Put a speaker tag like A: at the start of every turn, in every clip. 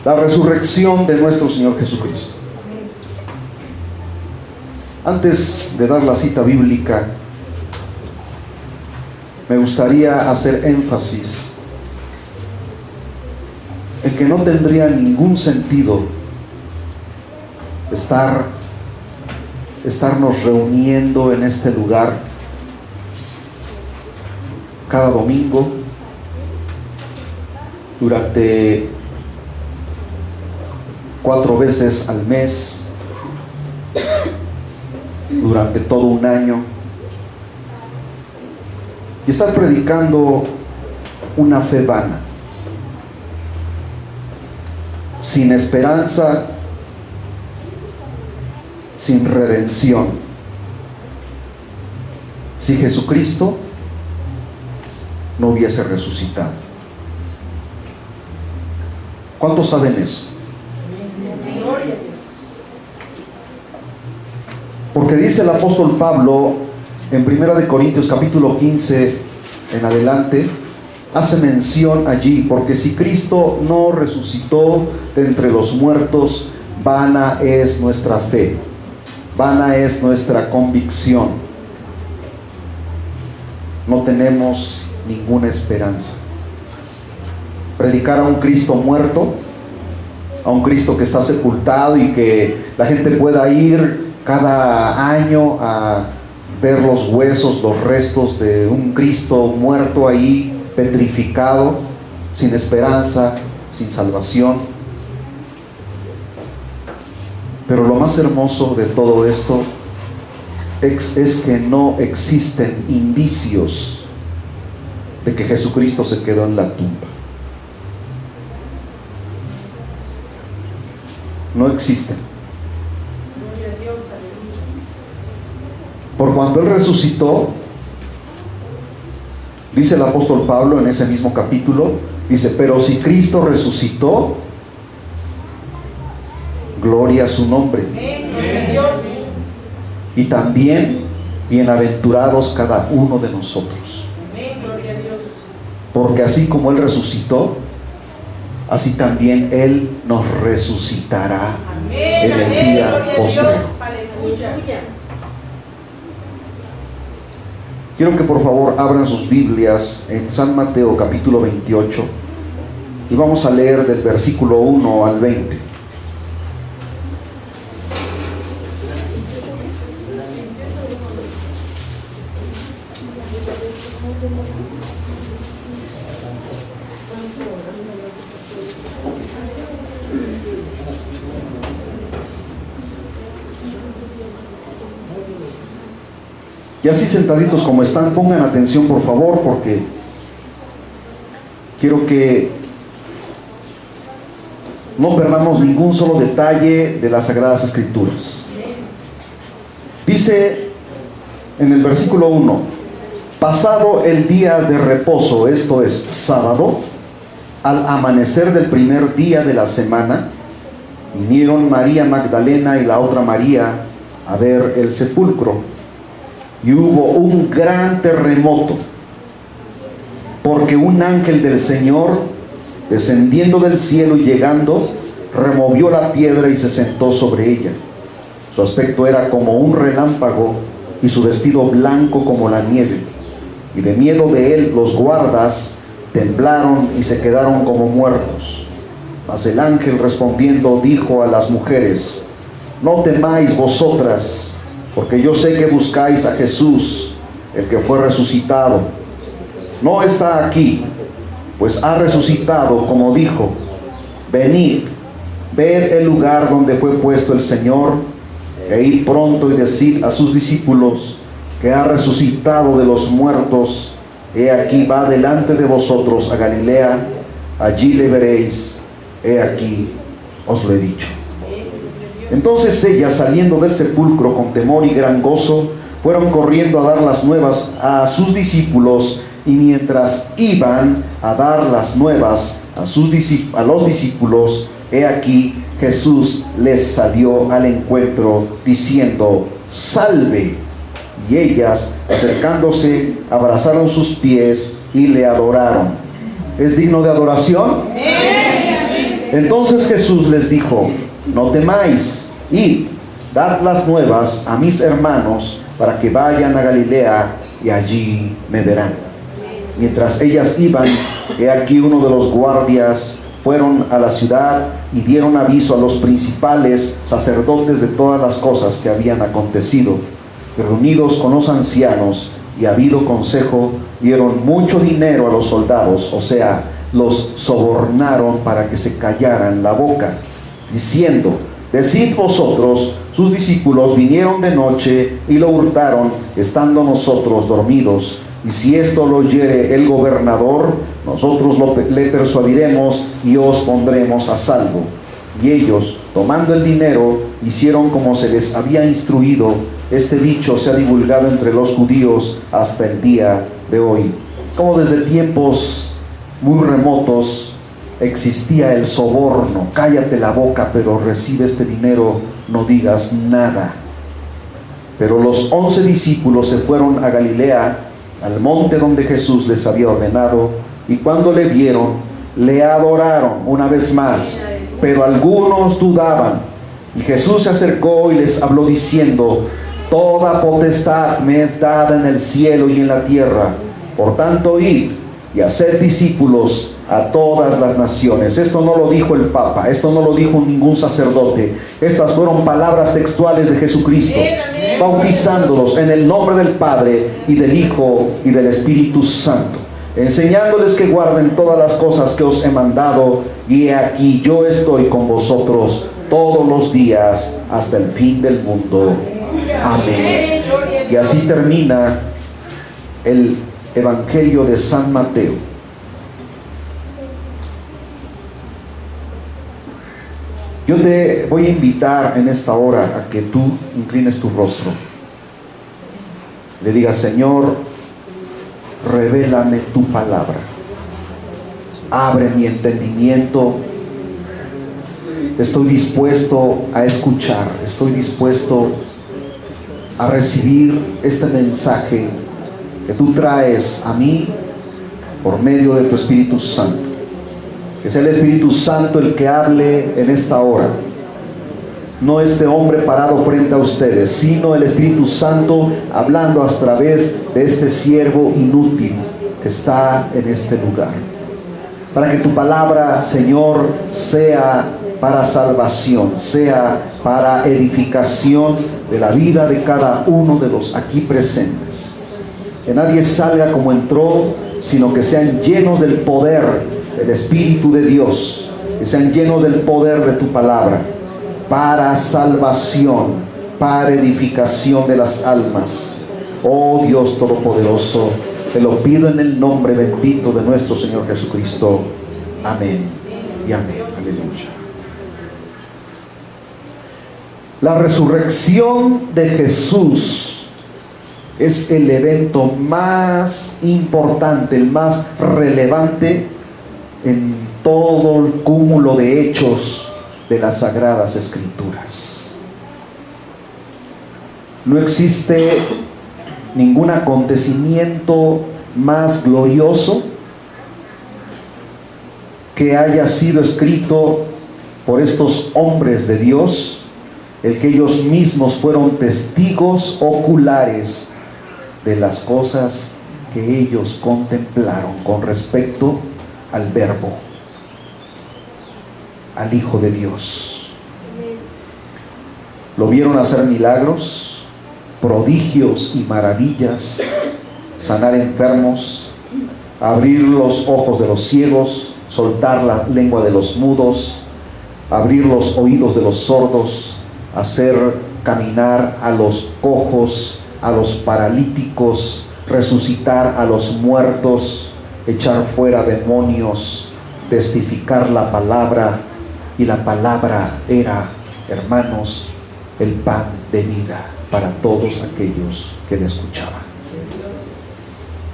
A: la resurrección de nuestro Señor Jesucristo. Antes de dar la cita bíblica, me gustaría hacer énfasis en que no tendría ningún sentido estarnos reuniendo en este lugar cada domingo durante 4 veces al mes, durante todo un año, y estar predicando una fe vana, sin esperanza, sin redención, si Jesucristo no hubiese resucitado. ¿Cuántos saben eso? Porque dice el apóstol Pablo en 1 Corintios capítulo 15 en adelante, hace mención allí: porque si Cristo no resucitó de entre los muertos, vana es nuestra fe, vana es nuestra convicción. No tenemos ninguna esperanza. Predicar a un Cristo muerto, a un Cristo que está sepultado y que la gente pueda ir cada año a ver los huesos, los restos de un Cristo muerto ahí, petrificado, sin esperanza, sin salvación. Pero lo más hermoso de todo esto es que no existen indicios de que Jesucristo se quedó en la tumba. No existen. Por cuanto Él resucitó, dice el apóstol Pablo en ese mismo capítulo, dice: pero si Cristo resucitó, gloria a su nombre. Y también bienaventurados cada uno de nosotros. Porque así como Él resucitó, así también Él nos resucitará en el día postrero. Quiero que por favor abran sus Biblias en San Mateo capítulo 28 y vamos a leer del versículo 1 al 20. Y así sentaditos como están, pongan atención por favor, porque quiero que no perdamos ningún solo detalle de las Sagradas Escrituras. Dice en el versículo 1: pasado el día de reposo, esto es sábado, al amanecer del primer día de la semana, vinieron María Magdalena y la otra María a ver el sepulcro. Y hubo un gran terremoto, porque un ángel del Señor, descendiendo del cielo y llegando, removió la piedra y se sentó sobre ella. Su aspecto era como un relámpago y su vestido blanco como la nieve. Y de miedo de él los guardas temblaron y se quedaron como muertos. Mas el ángel respondiendo dijo a las mujeres: no temáis vosotras, porque yo sé que buscáis a Jesús, el que fue resucitado. No está aquí, pues ha resucitado como dijo. Venid, ved el lugar donde fue puesto el Señor, e id pronto y decid a sus discípulos que ha resucitado de los muertos. He aquí va delante de vosotros a Galilea, allí le veréis. He aquí os lo he dicho. Entonces ellas, saliendo del sepulcro con temor y gran gozo, fueron corriendo a dar las nuevas a sus discípulos. Y mientras iban a dar las nuevas a los discípulos, he aquí Jesús les salió al encuentro diciendo: salve. Y ellas, acercándose, abrazaron sus pies y le adoraron. ¿Es digno de adoración? Entonces Jesús les dijo: no temáis, id, dad las nuevas a mis hermanos para que vayan a Galilea y allí me verán. Mientras ellas iban, he aquí uno de los guardias fueron a la ciudad y dieron aviso a los principales sacerdotes de todas las cosas que habían acontecido. Reunidos con los ancianos y habido consejo, dieron mucho dinero a los soldados, o sea, los sobornaron para que se callaran la boca, diciendo: decid vosotros, sus discípulos vinieron de noche y lo hurtaron, estando nosotros dormidos. Y si esto lo oyere el gobernador, nosotros le persuadiremos y os pondremos a salvo. Y ellos, tomando el dinero, hicieron como se les había instruido. Este dicho se ha divulgado entre los judíos hasta el día de hoy. Como desde tiempos muy remotos existía el soborno: cállate la boca, pero recibe este dinero, no digas nada. Pero los 11 discípulos se fueron a Galilea, al monte donde Jesús les había ordenado, y cuando le vieron, le adoraron una vez más, pero algunos dudaban. Y Jesús se acercó y les habló diciendo: toda potestad me es dada en el cielo y en la tierra. Por tanto, id y haced discípulos a todas las naciones. Esto no lo dijo el Papa, esto no lo dijo ningún sacerdote. Estas fueron palabras textuales de Jesucristo, bautizándolos en el nombre del Padre y del Hijo y del Espíritu Santo, enseñándoles que guarden todas las cosas que os he mandado, y he aquí yo estoy con vosotros todos los días hasta el fin del mundo. Amén. Y así termina el Evangelio de San Mateo. Yo te voy a invitar en esta hora a que tú inclines tu rostro, le digas: Señor, revélame tu palabra, abre mi entendimiento. Estoy dispuesto a escuchar, estoy dispuesto a recibir este mensaje que tú traes a mí por medio de tu Espíritu Santo. Que sea el Espíritu Santo el que hable en esta hora, no este hombre parado frente a ustedes, sino el Espíritu Santo hablando a través de este siervo inútil que está en este lugar, para que tu palabra, Señor, sea para salvación, sea para edificación de la vida de cada uno de los aquí presentes. Que nadie salga como entró, sino que sean llenos del poder del Espíritu de Dios, que sean llenos del poder de tu palabra, para salvación, para edificación de las almas. Oh Dios Todopoderoso, te lo pido en el nombre bendito de nuestro Señor Jesucristo. Amén y amén. Aleluya. La resurrección de Jesús es el evento más importante, el más relevante en todo el cúmulo de hechos de las Sagradas Escrituras. No existe ningún acontecimiento más glorioso que haya sido escrito por estos hombres de Dios, el que ellos mismos fueron testigos oculares de las cosas que ellos contemplaron con respecto al Verbo, al Hijo de Dios. Lo vieron hacer milagros, prodigios y maravillas, sanar enfermos, abrir los ojos de los ciegos, soltar la lengua de los mudos, abrir los oídos de los sordos, hacer caminar a los cojos, a los paralíticos, resucitar a los muertos, echar fuera demonios, testificar la palabra. Y la palabra era, hermanos, el pan de vida para todos aquellos que le escuchaban.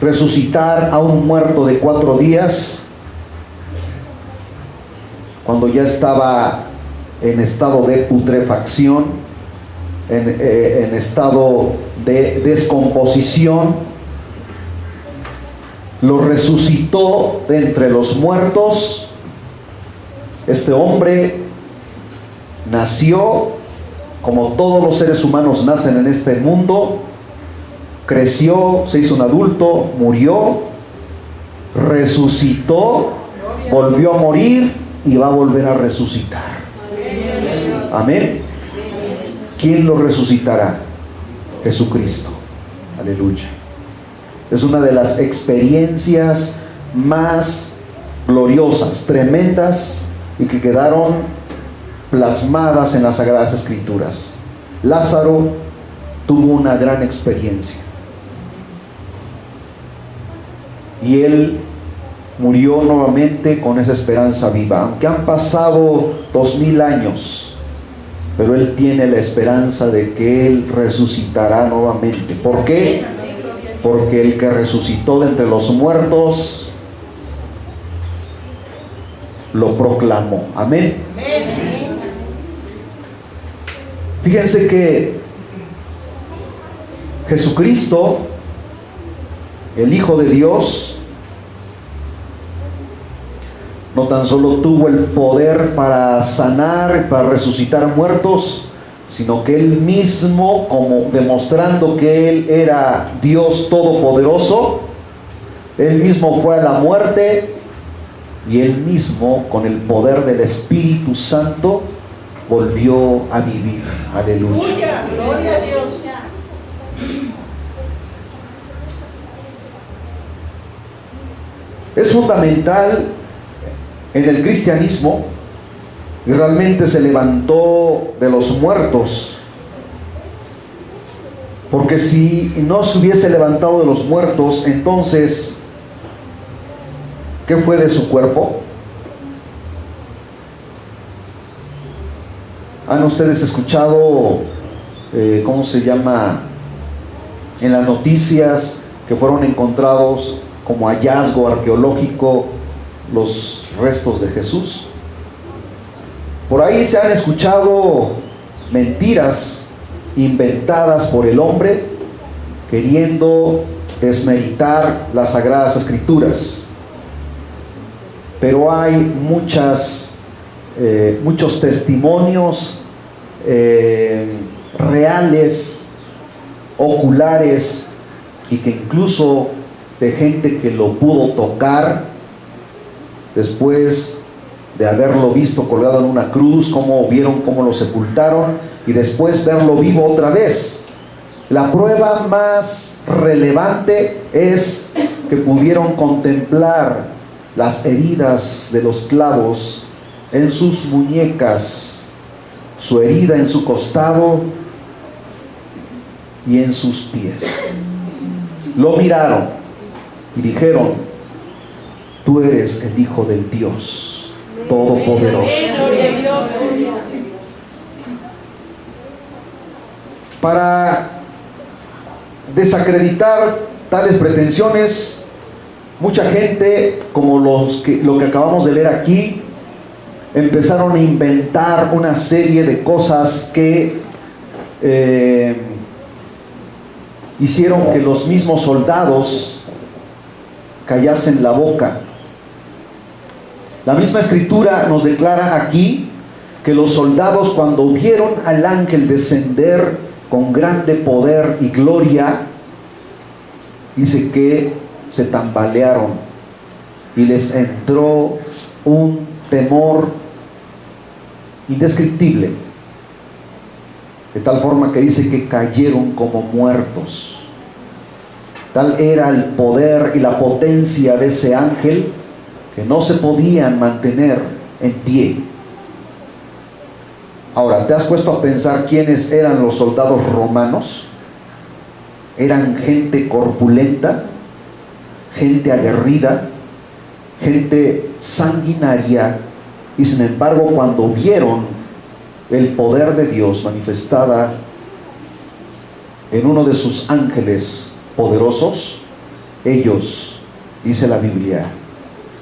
A: Resucitar a un muerto de 4 días, cuando ya estaba en estado de putrefacción, en estado de descomposición, lo resucitó de entre los muertos Este hombre nació como todos los seres humanos nacen en este mundo, creció, se hizo un adulto, murió, resucitó, volvió a morir y va a volver a resucitar. Amén. ¿Quién lo resucitará? Jesucristo. Aleluya. Es una de las experiencias más gloriosas, tremendas y que quedaron plasmadas en las Sagradas Escrituras. Lázaro tuvo una gran experiencia y él murió nuevamente con esa esperanza viva, aunque han pasado 2000 años, pero él tiene la esperanza de que él resucitará nuevamente. ¿Por qué? Porque el que resucitó de entre los muertos lo proclamó. Amén. Fíjense que Jesucristo, el Hijo de Dios, no tan solo tuvo el poder para sanar, para resucitar muertos, sino que Él mismo, como demostrando que Él era Dios Todopoderoso, Él mismo fue a la muerte y Él mismo, con el poder del Espíritu Santo, volvió a vivir. Aleluya.
B: Gloria a Dios.
A: Es fundamental en el cristianismo, y realmente se levantó de los muertos, porque si no se hubiese levantado de los muertos, entonces ¿qué fue de su cuerpo? ¿Han ustedes escuchado cómo se llama en las noticias que fueron encontrados como hallazgo arqueológico los restos de Jesús? Por ahí se han escuchado mentiras inventadas por el hombre queriendo desmeritar las Sagradas Escrituras, pero hay muchos testimonios reales, oculares, y que incluso de gente que lo pudo tocar después de haberlo visto colgado en una cruz, vieron cómo lo sepultaron y después verlo vivo otra vez. La prueba más relevante es que pudieron contemplar las heridas de los clavos en sus muñecas, su herida en su costado y en sus pies. Lo miraron y dijeron: tú eres el Hijo del Dios Todopoderoso. Para desacreditar tales pretensiones, mucha gente, como lo que acabamos de leer aquí, empezaron a inventar una serie de cosas que hicieron que los mismos soldados callasen la boca. La misma Escritura nos declara aquí que los soldados, cuando vieron al ángel descender con grande poder y gloria, dice que se tambalearon y les entró un temor indescriptible, de tal forma que dice que cayeron como muertos. Tal era el poder y la potencia de ese ángel que no se podían mantener en pie. Ahora, ¿te has puesto a pensar quiénes eran los soldados romanos? Eran gente corpulenta, gente aguerrida, gente sanguinaria, y sin embargo, cuando vieron el poder de Dios manifestada en uno de sus ángeles poderosos, ellos, dice la Biblia,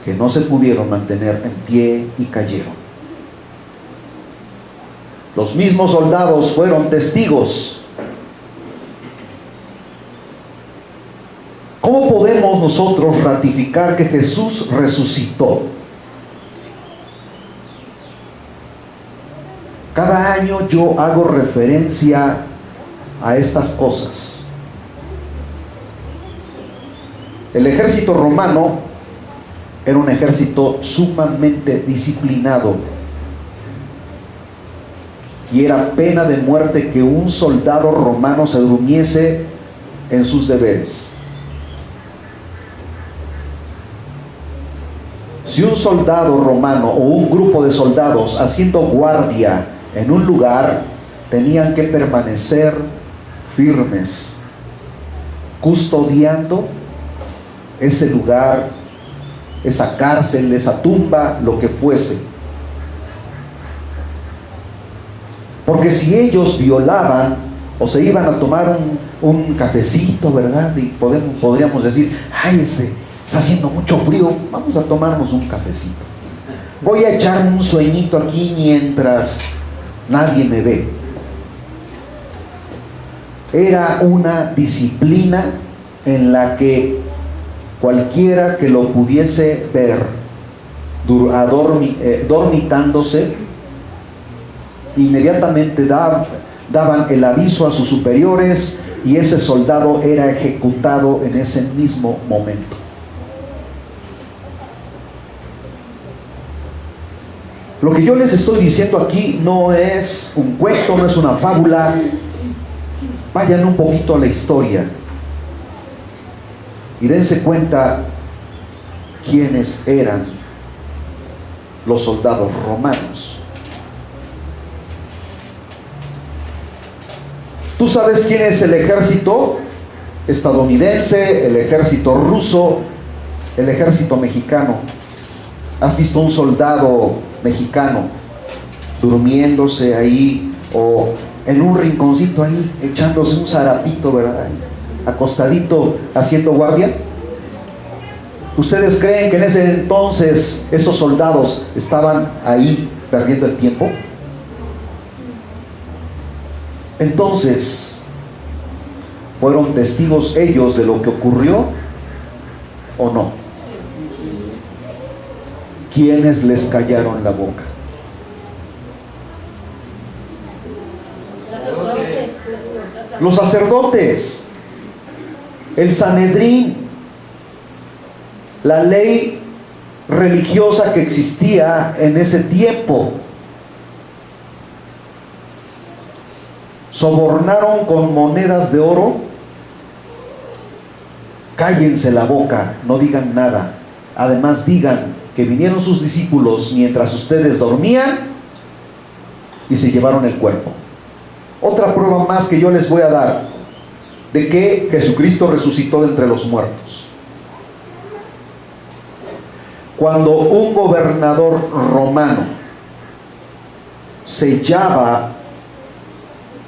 A: que no se pudieron mantener en pie y cayeron. Los mismos soldados fueron testigos. ¿Cómo podemos nosotros ratificar que Jesús resucitó? Cada año yo hago referencia a estas cosas. El ejército romano era un ejército sumamente disciplinado y era pena de muerte que un soldado romano se durmiese en sus deberes. Si un soldado romano o un grupo de soldados haciendo guardia en un lugar, tenían que permanecer firmes, custodiando ese lugar, esa cárcel, esa tumba, lo que fuese. Porque si ellos violaban o se iban a tomar un cafecito, ¿verdad? Y podríamos decir, ay, está haciendo mucho frío, vamos a tomarnos un cafecito. Voy a echarme un sueñito aquí mientras nadie me ve. Era una disciplina en la que cualquiera que lo pudiese ver dormitándose, inmediatamente daban el aviso a sus superiores y ese soldado era ejecutado en ese mismo momento. Lo que yo les estoy diciendo aquí no es un cuento, no es una fábula. Vayan un poquito a la historia y dense cuenta quiénes eran los soldados romanos. ¿Tú sabes quién es el ejército estadounidense, el ejército ruso, el ejército mexicano? ¿Has visto un soldado mexicano durmiéndose ahí o en un rinconcito ahí, echándose un zarapito, ¿verdad? Acostadito, haciendo guardia? ¿Ustedes creen que en ese entonces esos soldados estaban ahí perdiendo el tiempo? Entonces, ¿fueron testigos ellos de lo que ocurrió o no? ¿Quiénes les callaron la boca? Los sacerdotes, el Sanedrín, la ley religiosa que existía en ese tiempo. Sobornaron con monedas de oro. Cállense la boca, no digan nada. Además digan que vinieron sus discípulos mientras ustedes dormían y se llevaron el cuerpo. Otra prueba más que yo les voy a dar de que Jesucristo resucitó de entre los muertos. Cuando un gobernador romano sellaba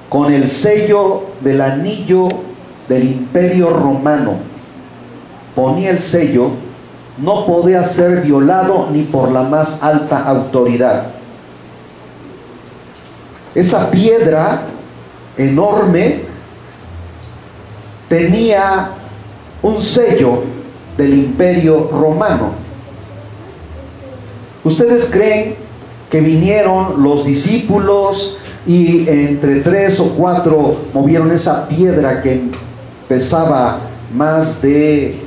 A: con el sello del anillo del Imperio Romano, ponía el sello, no podía ser violado ni por la más alta autoridad. Esa piedra enorme tenía un sello del Imperio Romano. ¿Ustedes creen que vinieron los discípulos y entre 3 o 4 movieron esa piedra que pesaba más de,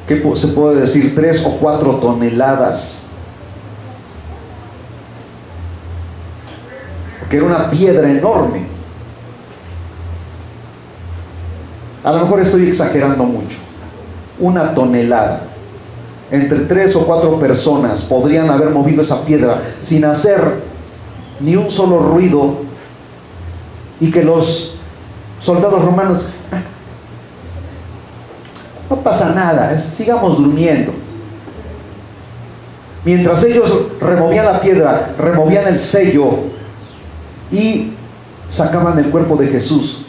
A: ¿qué se puede decir? 3 o 4 toneladas? Que era una piedra enorme. A lo mejor estoy exagerando mucho. 1 tonelada. Entre 3 o 4 personas podrían haber movido esa piedra sin hacer ni un solo ruido, y que los soldados romanos, no pasa nada, sigamos durmiendo. Mientras ellos removían la piedra, removían el sello y sacaban el cuerpo de Jesús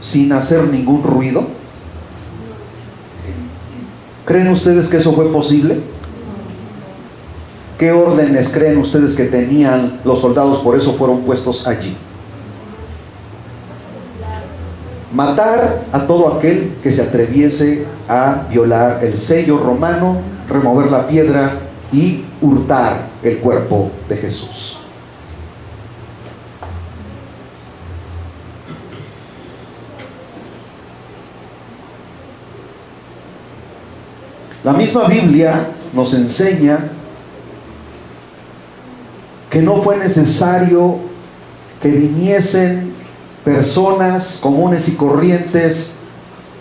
A: sin hacer ningún ruido. ¿Creen ustedes que eso fue posible? ¿Qué órdenes creen ustedes que tenían los soldados? Por eso fueron puestos allí. Matar a todo aquel que se atreviese a violar el sello romano, remover la piedra y hurtar el cuerpo de Jesús. La misma Biblia nos enseña que no fue necesario que viniesen personas comunes y corrientes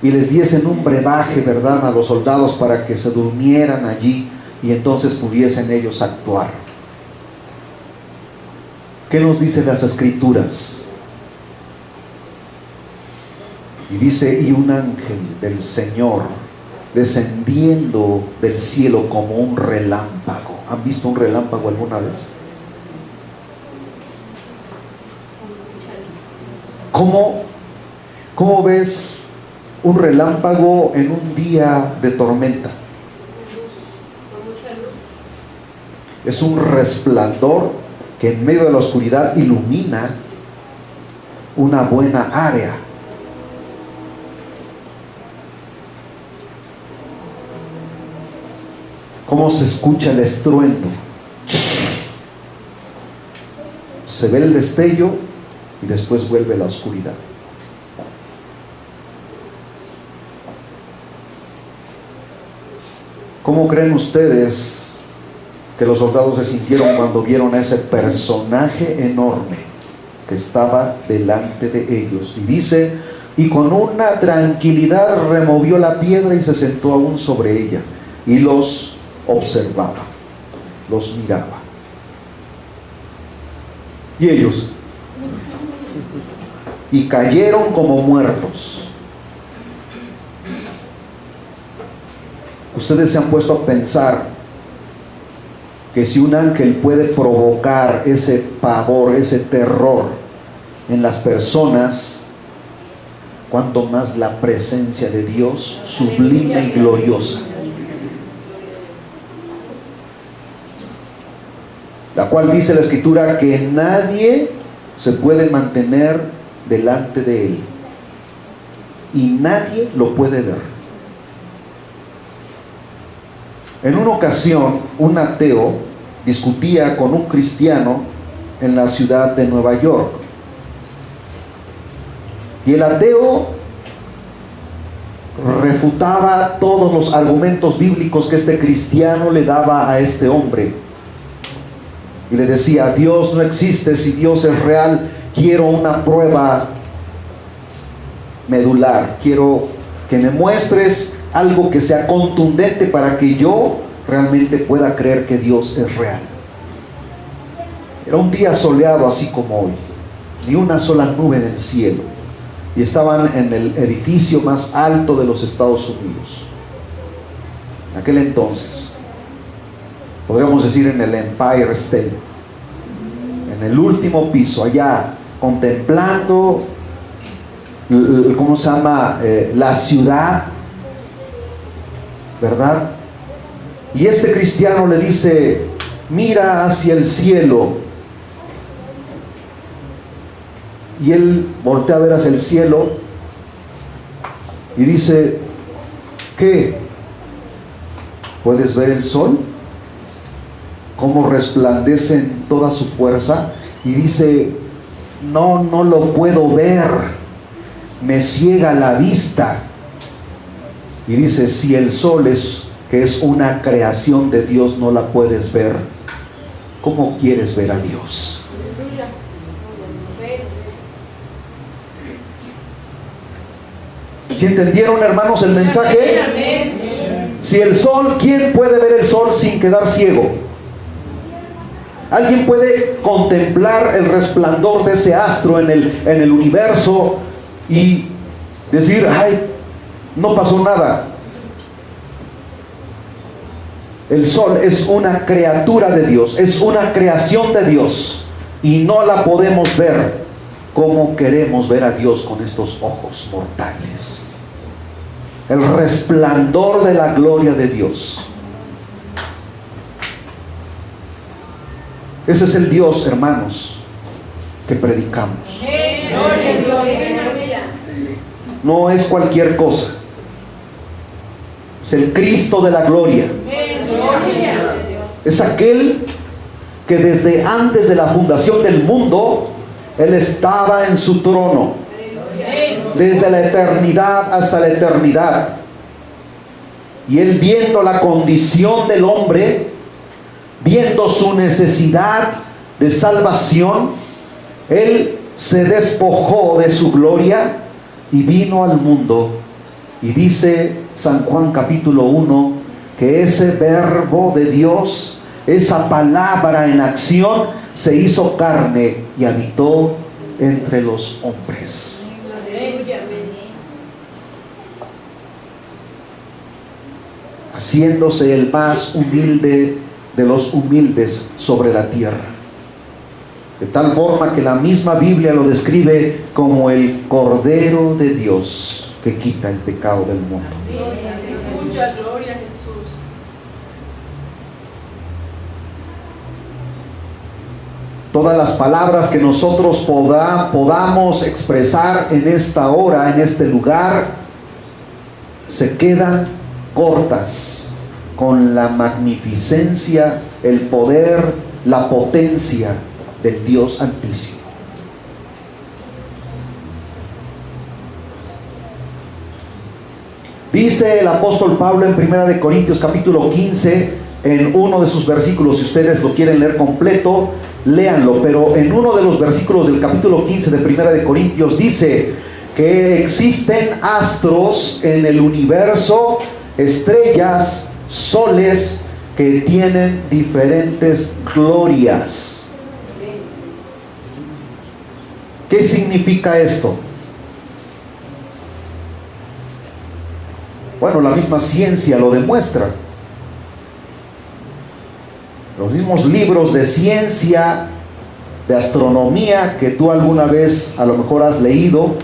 A: y les diesen un brebaje, ¿verdad?, a los soldados para que se durmieran allí y entonces pudiesen ellos actuar. ¿Qué nos dicen las Escrituras? Y dice, y un ángel del Señor descendiendo del cielo como un relámpago. ¿Han visto un relámpago alguna vez? ¿Cómo ves un relámpago en un día de tormenta? Es un resplandor que en medio de la oscuridad ilumina una buena área. ¿Cómo se escucha el estruendo? Se ve el destello y después vuelve la oscuridad. ¿Cómo creen ustedes que los soldados se sintieron cuando vieron a ese personaje enorme que estaba delante de ellos? Y dice, y con una tranquilidad removió la piedra y se sentó aún sobre ella, y los observaba, los miraba. Y ellos, y cayeron como muertos. Ustedes se han puesto a pensar que si un ángel puede provocar ese pavor, ese terror en las personas, cuanto más la presencia de Dios sublime y gloriosa, la cual dice la Escritura que nadie se puede mantener delante de él y nadie lo puede ver. En una ocasión, un ateo discutía con un cristiano en la ciudad de Nueva York, y el ateo refutaba todos los argumentos bíblicos que este cristiano le daba a este hombre. Y le decía, Dios no existe. Si Dios es real, quiero una prueba medular. Quiero que me muestres algo que sea contundente para que yo realmente pueda creer que Dios es real. Era un día soleado así como hoy, ni una sola nube en el cielo, y estaban en el edificio más alto de los Estados Unidos. En aquel entonces, podríamos decir en el Empire State, en el último piso, allá contemplando, ¿cómo se llama? La ciudad, ¿verdad? Y este cristiano le dice, mira hacia el cielo. Y él voltea a ver hacia el cielo y dice, ¿qué? ¿Puedes ver el sol? ¿Cómo resplandece en toda su fuerza? Y dice, no lo puedo ver, me ciega la vista. Y dice, si el sol que es una creación de Dios, no la puedes ver, ¿cómo quieres ver a Dios? ¿Sí entendieron, hermanos, el mensaje? Si el sol, ¿quién puede ver el sol sin quedar ciego? ¿Alguien puede contemplar el resplandor de ese astro en el universo y decir, ay, no pasó nada? El sol es una criatura de Dios, es una creación de Dios, y no la podemos ver como queremos ver a Dios con estos ojos mortales. El resplandor de la gloria de Dios. Ese es el Dios, hermanos, que predicamos. No es cualquier cosa. Es el Cristo de la gloria. Es aquel que desde antes de la fundación del mundo, Él estaba en su trono. Desde la eternidad hasta la eternidad. Y Él, viendo la condición del hombre, viendo su necesidad de salvación, Él se despojó de su gloria y vino al mundo. Y dice San Juan capítulo 1 que ese verbo de Dios, esa palabra en acción, se hizo carne y habitó entre los hombres. Haciéndose el más humilde de los humildes sobre la tierra. De tal forma que la misma Biblia lo describe como el Cordero de Dios que quita el pecado del mundo.
B: Mucha gloria a Jesús.
A: Todas las palabras que nosotros podamos expresar en esta hora, en este lugar, se quedan cortas con la magnificencia, el poder, la potencia del Dios Altísimo. Dice el apóstol Pablo en 1 Corintios capítulo 15, en uno de sus versículos, si ustedes lo quieren leer completo, léanlo, pero en uno de los versículos del capítulo 15 de 1 Corintios dice que existen astros en el universo, estrellas, soles, que tienen diferentes glorias. ¿Qué significa esto? Bueno, la misma ciencia lo demuestra. Los mismos libros de ciencia, de astronomía, que tú alguna vez a lo mejor has leído,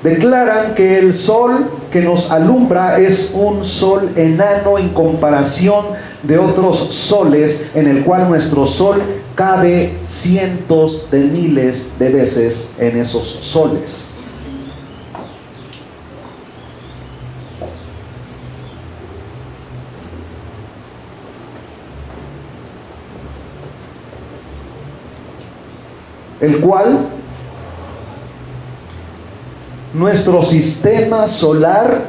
A: declaran que el sol que nos alumbra es un sol enano en comparación de otros soles, en el cual nuestro sol cabe cientos de miles de veces en esos soles. El cual nuestro sistema solar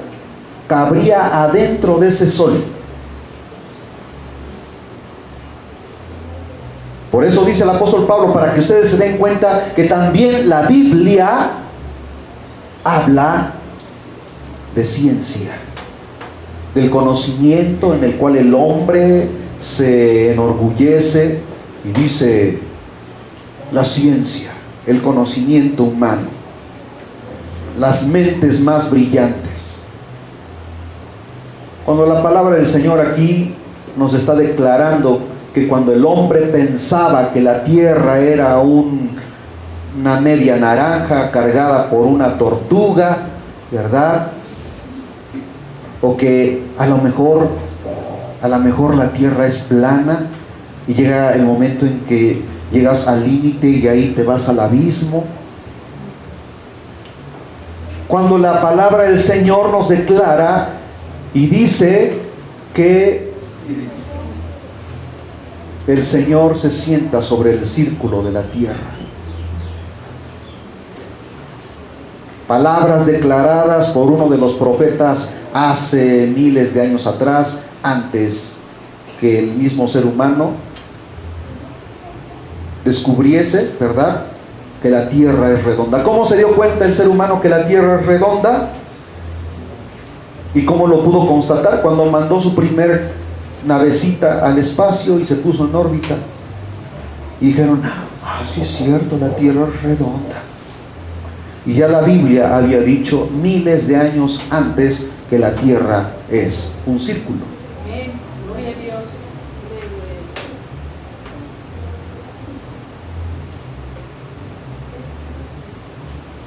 A: cabría adentro de ese sol. Por eso dice el apóstol Pablo, para que ustedes se den cuenta que también la Biblia habla de ciencia, del conocimiento en el cual el hombre se enorgullece y dice: la ciencia, el conocimiento humano, las mentes más brillantes. Cuando la palabra del Señor aquí nos está declarando que cuando el hombre pensaba que la tierra era una media naranja cargada por una tortuga, ¿verdad? O que a lo mejor la tierra es plana, y llega el momento en que llegas al límite y ahí te vas al abismo. Cuando la palabra del Señor nos declara y dice que el Señor se sienta sobre el círculo de la tierra. Palabras declaradas por uno de los profetas hace miles de años atrás, antes que el mismo ser humano descubriese, ¿verdad?, que la tierra es redonda. ¿Cómo se dio cuenta el ser humano que la tierra es redonda? ¿Y cómo lo pudo constatar? Cuando mandó su primer navecita al espacio y se puso en órbita. Y dijeron: sí es cierto, la tierra es redonda. Y ya la Biblia había dicho miles de años antes que la tierra es un círculo.
B: Amén. Gloria a Dios.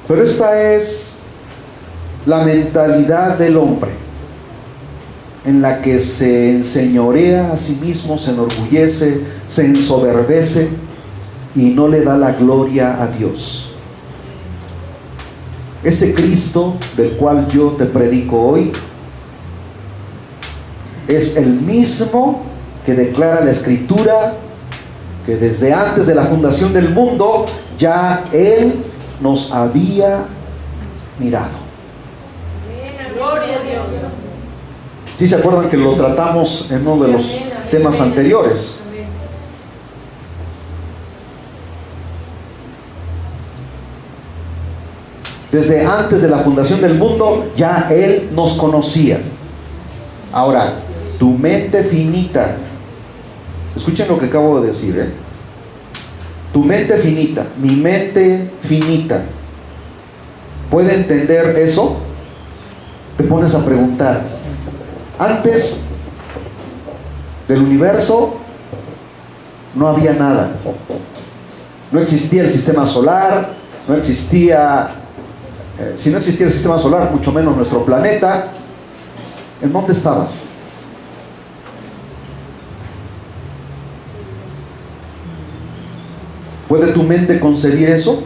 A: Pero esta es la mentalidad del hombre, en la que se enseñorea a sí mismo, se enorgullece, se ensoberbece y no le da la gloria a Dios. Ese Cristo del cual yo te predico hoy es el mismo que declara la Escritura que desde antes de la fundación del mundo ya Él nos había mirado.
B: Gloria a Dios.
A: ¿Sí se acuerdan que lo tratamos en uno de los temas anteriores?
B: Amén.
A: Desde antes de la fundación del mundo, ya Él nos conocía. Ahora, tu mente finita, escuchen lo que acabo de decir, ¿eh? Tu mente finita, mi mente finita, ¿puede entender eso? Te pones a preguntar. Antes del universo no había nada. No existía el sistema solar, no existía, si no existía el sistema solar, mucho menos nuestro planeta. ¿En dónde estabas? ¿Puede tu mente concebir eso?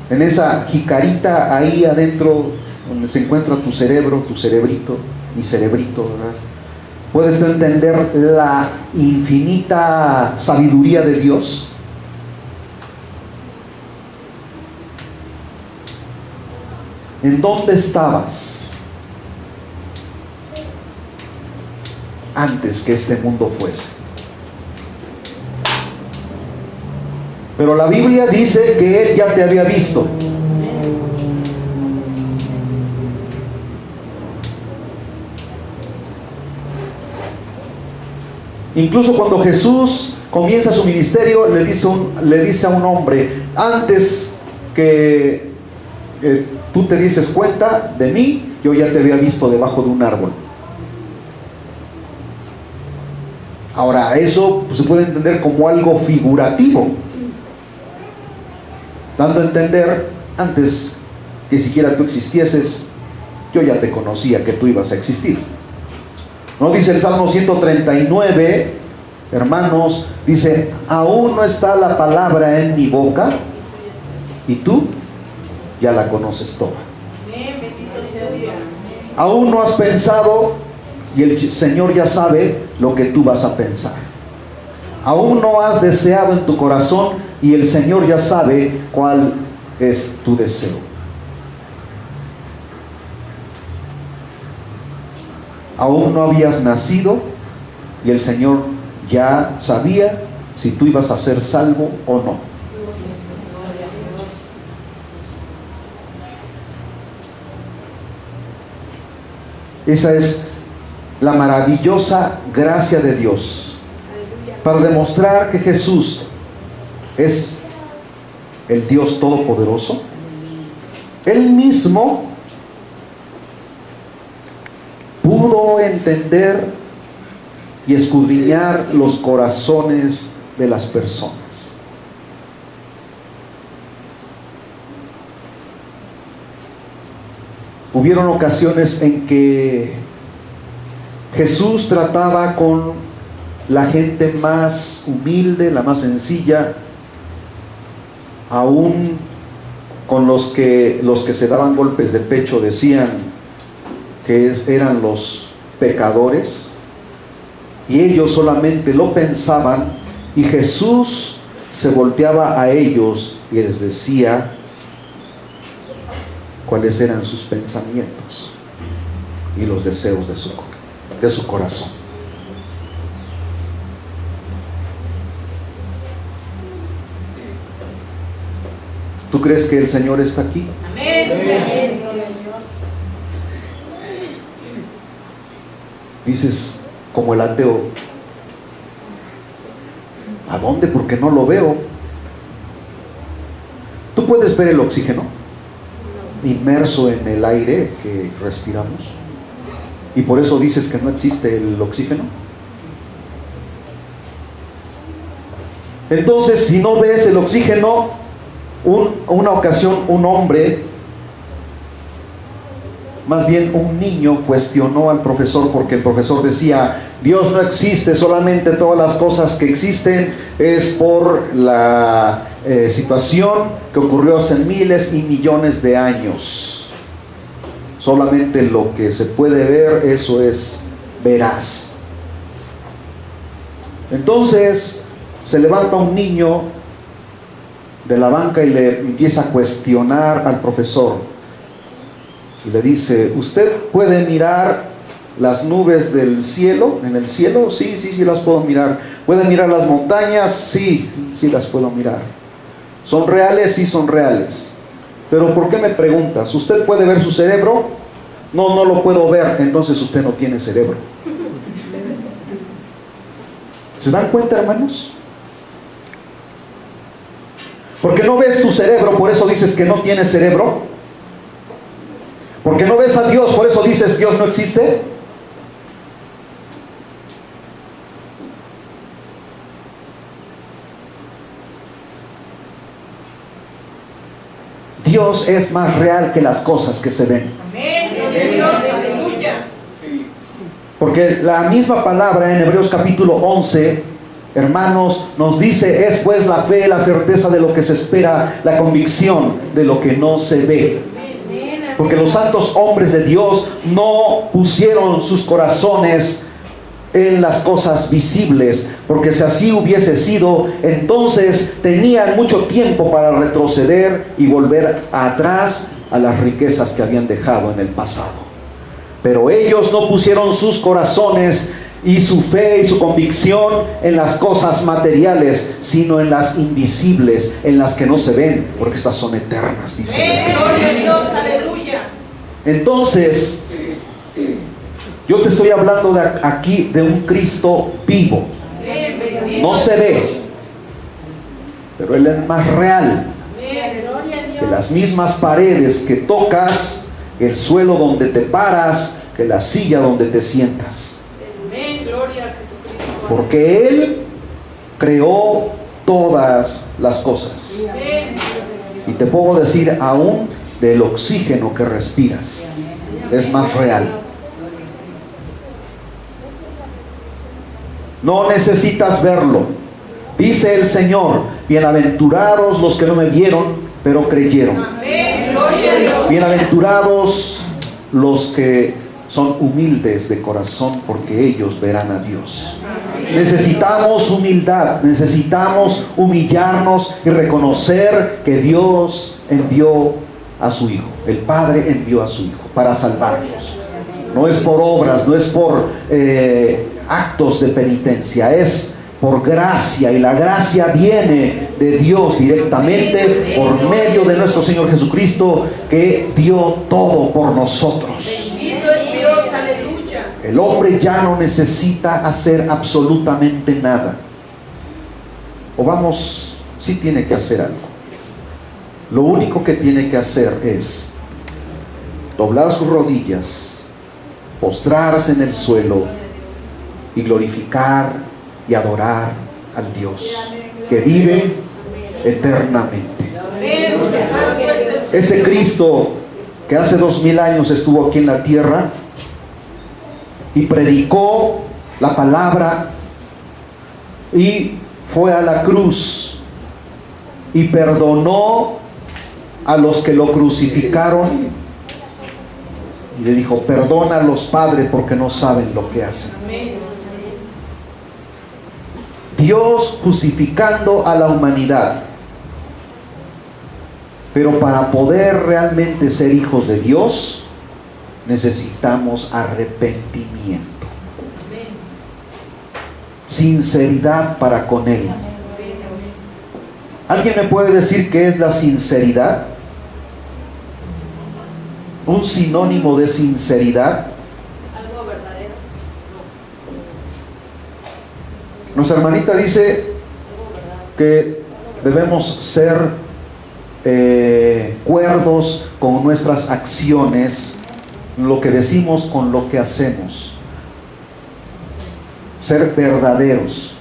A: En esa jicarita ahí adentro, donde se encuentra tu cerebro, tu cerebrito, mi cerebrito, ¿verdad? ¿Puedes tú entender la infinita sabiduría de Dios? ¿En dónde estabas antes que este mundo fuese? Pero la Biblia dice que Él ya te había visto. Incluso cuando Jesús comienza su ministerio, le dice a un hombre: antes que tú te dices cuenta de mí, yo ya te había visto debajo de un árbol. Ahora, eso se puede entender como algo figurativo, dando a entender, antes que siquiera tú existieses, yo ya te conocía que tú ibas a existir. ¿No dice el Salmo 139, hermanos? Dice: aún no está la palabra en mi boca, y tú ya la conoces toda.
B: Amén, bendito sea Dios.
A: Aún no has pensado, y el Señor ya sabe lo que tú vas a pensar. Aún no has deseado en tu corazón, y el Señor ya sabe cuál es tu deseo. Aún no habías nacido, y el Señor ya sabía si tú ibas a ser salvo o no. Esa es la maravillosa gracia de Dios, para demostrar que Jesús es el Dios Todopoderoso. Él mismo pudo entender y escudriñar los corazones de las personas. Hubieron ocasiones en que Jesús trataba con la gente más humilde, la más sencilla, aún con los que se daban golpes de pecho decían que eran los pecadores, y ellos solamente lo pensaban, y Jesús se volteaba a ellos y les decía cuáles eran sus pensamientos y los deseos de su corazón. ¿Tú crees que el Señor está aquí?
B: Amén. Amén.
A: Dices, como el ateo: ¿a dónde? Porque no lo veo. ¿Tú puedes ver el oxígeno inmerso en el aire que respiramos? ¿Y por eso dices que no existe el oxígeno? Entonces, si no ves el oxígeno, una ocasión un hombre, más bien un niño, cuestionó al profesor, porque el profesor decía: Dios no existe, solamente todas las cosas que existen es por la situación que ocurrió hace miles y millones de años. Solamente lo que se puede ver, eso es veraz. Entonces se levanta un niño de la banca y le empieza a cuestionar al profesor: y le dice, ¿usted puede mirar las nubes del cielo? ¿En el cielo? Sí, las puedo mirar. ¿Puede mirar las montañas? Sí, las puedo mirar. ¿Son reales? Sí, son reales. Pero ¿por qué me preguntas? ¿Usted puede ver su cerebro? No, no lo puedo ver. Entonces usted no tiene cerebro. ¿Se dan cuenta, hermanos? Porque no ves tu cerebro, por eso dices que no tienes cerebro. Porque no ves a Dios, por eso dices Dios no existe. Dios es más real que las cosas que se ven.
B: Amén. Gloria a Dios. Aleluya.
A: Porque la misma palabra en Hebreos capítulo 11, hermanos, nos dice, es pues la fe, la certeza de lo que se espera, la convicción de lo que no se ve. Porque los santos hombres de Dios no pusieron sus corazones en las cosas visibles, porque si así hubiese sido, entonces tenían mucho tiempo para retroceder y volver atrás a las riquezas que habían dejado en el pasado. Pero ellos no pusieron sus corazones y su fe y su convicción en las cosas materiales, sino en las invisibles, en las que no se ven, porque estas son eternas, dice la Escritura.
B: Gloria a Dios, aleluya.
A: Entonces, yo te estoy hablando aquí de un Cristo vivo. No se ve, pero Él es más real que las mismas paredes que tocas, el suelo donde te paras, que la silla donde te sientas.
B: Gloria a Jesucristo.
A: Porque Él creó todas las cosas. Y te puedo decir, aún del oxígeno que respiras, es más real. No necesitas verlo. Dice el Señor, bienaventurados los que no me vieron, pero creyeron.
B: Amén. Gloria a Dios.
A: Bienaventurados los que son humildes de corazón, porque ellos verán a Dios. Necesitamos humildad, necesitamos humillarnos y reconocer que Dios envió a su Hijo. El Padre envió a su Hijo para salvarnos. No es por obras, no es por actos de penitencia, es por gracia, y la gracia viene de Dios directamente por medio de nuestro Señor Jesucristo, que dio todo por nosotros.
B: Bendito es Dios, aleluya.
A: El hombre ya no necesita hacer absolutamente nada. O vamos, sí tiene que hacer algo. Lo único que tiene que hacer es doblar sus rodillas, postrarse en el suelo y glorificar y adorar al Dios que vive eternamente. Ese Cristo que hace 2000 años estuvo aquí en la tierra y predicó la palabra y fue a la cruz y perdonó a los que lo crucificaron y le dijo, perdónalos, Padre, porque no saben lo que hacen. Dios justificando a la humanidad. Pero para poder realmente ser hijos de Dios, necesitamos arrepentimiento, sinceridad para con Él. ¿Alguien me puede decir qué es la sinceridad? Un sinónimo de sinceridad.
B: Algo verdadero.
A: Nuestra hermanita dice que debemos ser cuerdos con nuestras acciones, lo que decimos con lo que hacemos, ser verdaderos.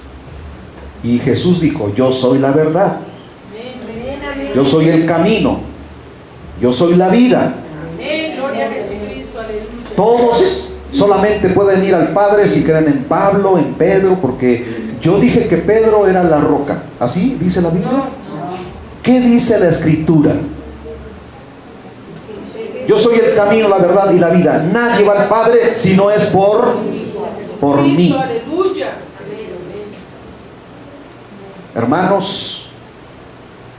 A: Y Jesús dijo, yo soy la verdad, yo soy el camino, yo soy la vida.
B: Gloria a Jesucristo, aleluya.
A: Todos solamente pueden ir al Padre si creen en Pablo, en Pedro, porque yo dije que Pedro era la roca. ¿Así dice la Biblia? ¿Qué dice la Escritura? Yo soy el camino, la verdad y la vida. Nadie va al Padre si no es por mí.
B: Aleluya.
A: Hermanos,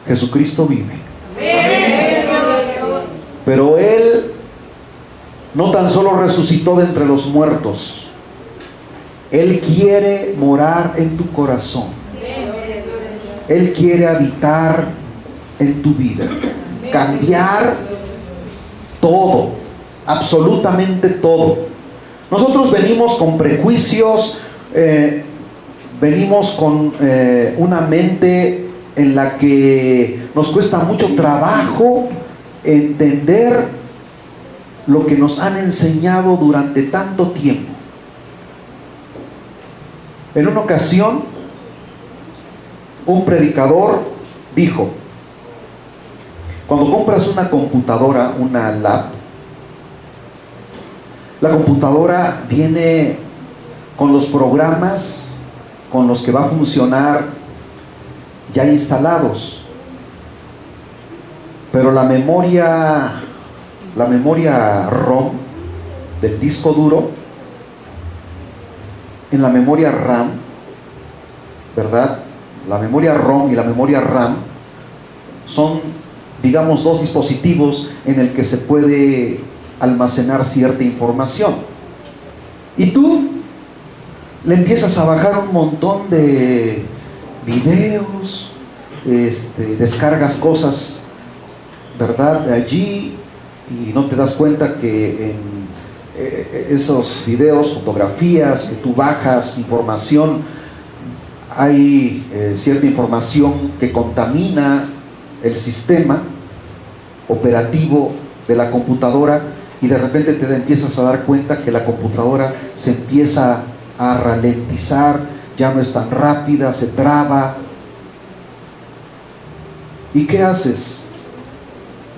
A: Jesucristo vive.
B: Amén.
A: Pero Él no tan solo resucitó de entre los muertos, Él quiere morar en tu corazón. Él quiere habitar en tu vida, cambiar todo, absolutamente todo. Nosotros venimos con prejuicios, venimos con una mente en la que nos cuesta mucho trabajo entender lo que nos han enseñado durante tanto tiempo. En una ocasión, un predicador dijo: cuando compras una computadora, una lap, la computadora viene con los programas con los que va a funcionar ya instalados, pero la memoria ROM del disco duro, en la memoria RAM, ¿verdad? La memoria ROM y la memoria RAM son, digamos, dos dispositivos en el que se puede almacenar cierta información. Y tú le empiezas a bajar un montón de videos, descargas cosas, ¿verdad?, de allí, y no te das cuenta que en esos videos, fotografías que tú bajas, información, hay cierta información que contamina el sistema operativo de la computadora, y de repente te empiezas a dar cuenta que la computadora se empieza a ralentizar, ya no es tan rápida, se traba. ¿Y qué haces?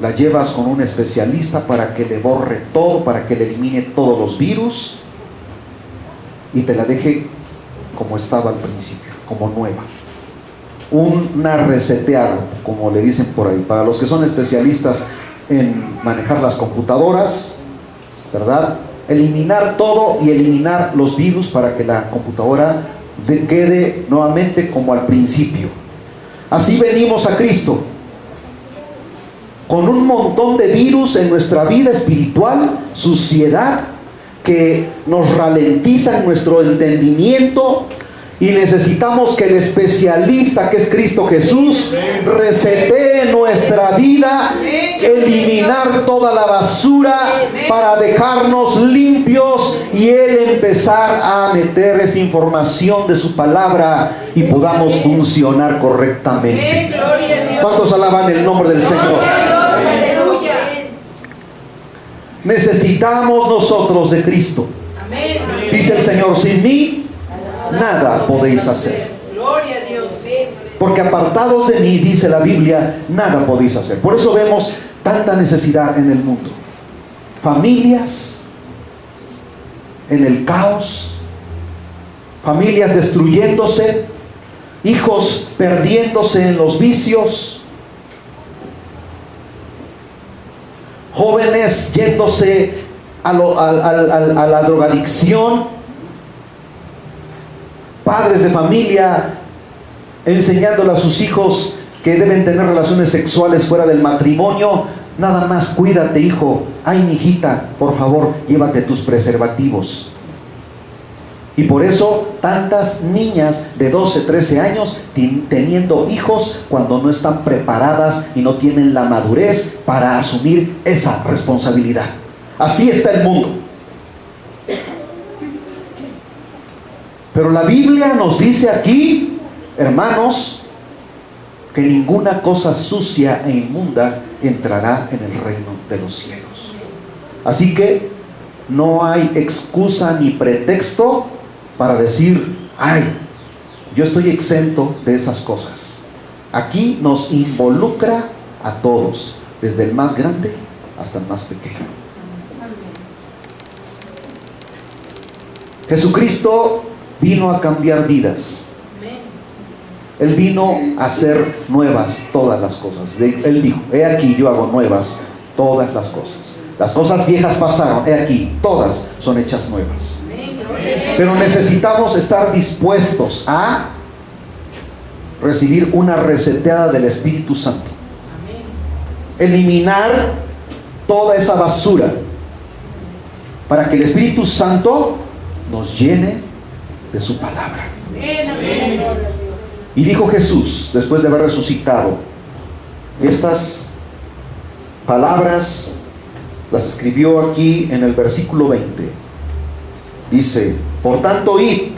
A: La llevas con un especialista para que le borre todo, para que le elimine todos los virus y te la deje como estaba al principio, como nueva. Una reseteada, como le dicen por ahí, para los que son especialistas en manejar las computadoras, ¿verdad? Eliminar todo y eliminar los virus para que la computadora quede nuevamente como al principio. Así venimos a Cristo, con un montón de virus en nuestra vida espiritual, suciedad que nos ralentiza en nuestro entendimiento, y necesitamos que el especialista, que es Cristo Jesús, resetee nuestra vida, eliminar toda la basura para dejarnos limpios, y Él empezar a meter esa información de su palabra y podamos funcionar correctamente. ¿Cuántos alaban el nombre del Señor? Necesitamos nosotros de Cristo. Dice el Señor: sin mí nada podéis hacer. Porque apartados de mí, dice la Biblia, nada podéis hacer. Por eso vemos tanta necesidad en el mundo. Familias en el caos, familias destruyéndose, hijos perdiéndose en los vicios, jóvenes yéndose a la drogadicción, padres de familia enseñándole a sus hijos que deben tener relaciones sexuales fuera del matrimonio. Nada más cuídate, hijo. Ay, mijita, por favor, llévate tus preservativos. Y por eso tantas niñas de 12, 13 años teniendo hijos cuando no están preparadas y no tienen la madurez para asumir esa responsabilidad. Así está el mundo. Pero la Biblia nos dice aquí, hermanos, que ninguna cosa sucia e inmunda entrará en el reino de los cielos. Así que no hay excusa ni pretexto para decir: ay, yo estoy exento de esas cosas. Aquí nos involucra a todos, desde el más grande hasta el más pequeño. Jesucristo vino a cambiar vidas. Él vino a hacer nuevas todas las cosas. Él dijo: he aquí, yo hago nuevas todas las cosas. Las cosas viejas pasaron, he aquí, todas son hechas nuevas. Pero necesitamos estar dispuestos a recibir una reseteada del Espíritu Santo. Eliminar toda esa basura para que el Espíritu Santo nos llene de su palabra.
B: Amén, amén.
A: Y dijo Jesús, después de haber resucitado, estas palabras las escribió aquí en el versículo 20. Dice: por tanto, id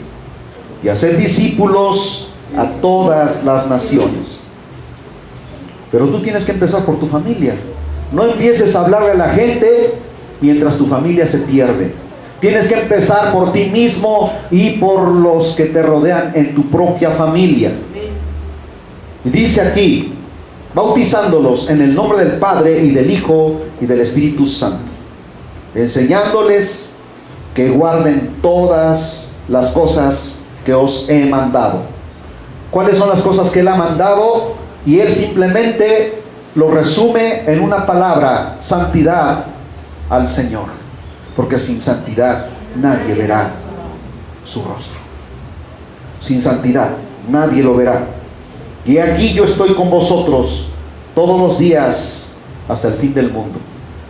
A: y haced discípulos a todas las naciones. Pero tú tienes que empezar por tu familia. No empieces a hablarle a la gente mientras tu familia se pierde. Tienes que empezar por ti mismo y por los que te rodean en tu propia familia. Y dice aquí: bautizándolos en el nombre del Padre y del Hijo y del Espíritu Santo, enseñándoles que guarden todas las cosas que os he mandado. ¿Cuáles son las cosas que Él ha mandado? Y Él simplemente lo resume en una palabra: santidad al Señor, porque sin santidad nadie verá su rostro. Sin santidad nadie lo verá. Y aquí yo estoy con vosotros todos los días hasta el fin del mundo.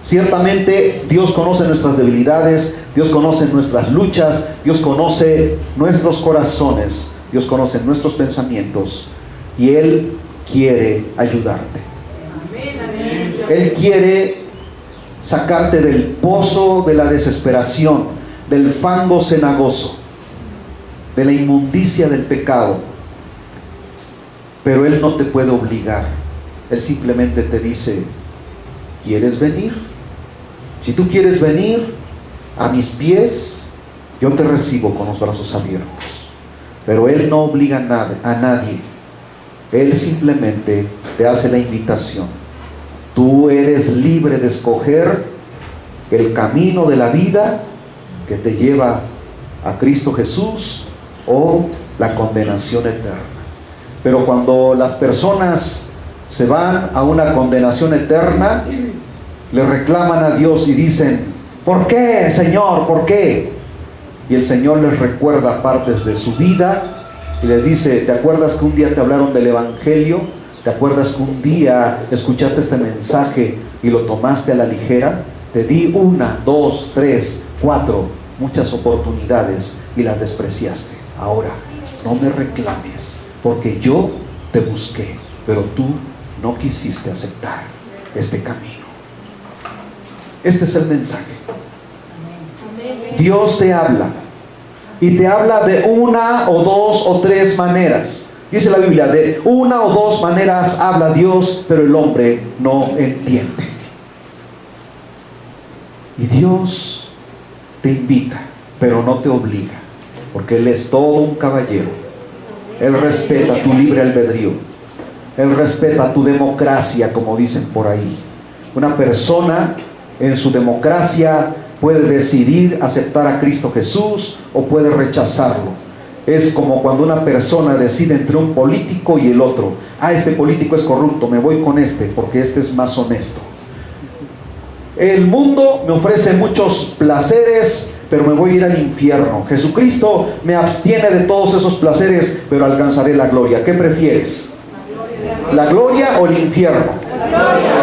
A: Ciertamente Dios conoce nuestras debilidades, Dios conoce nuestras luchas, Dios conoce nuestros corazones, Dios conoce nuestros pensamientos, y Él quiere ayudarte. Él quiere sacarte del pozo de la desesperación, del fango cenagoso, de la inmundicia del pecado. Pero Él no te puede obligar. Él simplemente te dice: ¿quieres venir? Si tú quieres venir a mis pies, yo te recibo con los brazos abiertos. Pero Él no obliga a nadie. Él simplemente te hace la invitación. Tú eres libre de escoger el camino de la vida que te lleva a Cristo Jesús o la condenación eterna. Pero cuando las personas se van a una condenación eterna, le reclaman a Dios y dicen: ¿por qué, Señor? ¿Por qué? Y el Señor les recuerda partes de su vida y les dice: ¿te acuerdas que un día te hablaron del Evangelio? ¿Te acuerdas que un día escuchaste este mensaje y lo tomaste a la ligera? Te di 1, 2, 3, 4, muchas oportunidades y las despreciaste. Ahora, no me reclames, porque yo te busqué, pero tú no quisiste aceptar este camino. Este es el mensaje. Dios te habla, y te habla de 1 o 2 o 3 maneras. Dice la Biblia: de 1 o 2 maneras habla Dios, pero el hombre no entiende. Y Dios te invita, pero no te obliga, porque Él es todo un caballero. Él respeta tu libre albedrío. Él respeta tu democracia, como dicen por ahí. Una persona en su democracia puede decidir aceptar a Cristo Jesús o puede rechazarlo. Es como cuando una persona decide entre un político y el otro: este político es corrupto, me voy con este porque este es más honesto. El mundo me ofrece muchos placeres, pero me voy a ir al infierno. Jesucristo me abstiene de todos esos placeres, pero alcanzaré la gloria. ¿Qué prefieres? ¿La gloria o el infierno? La gloria.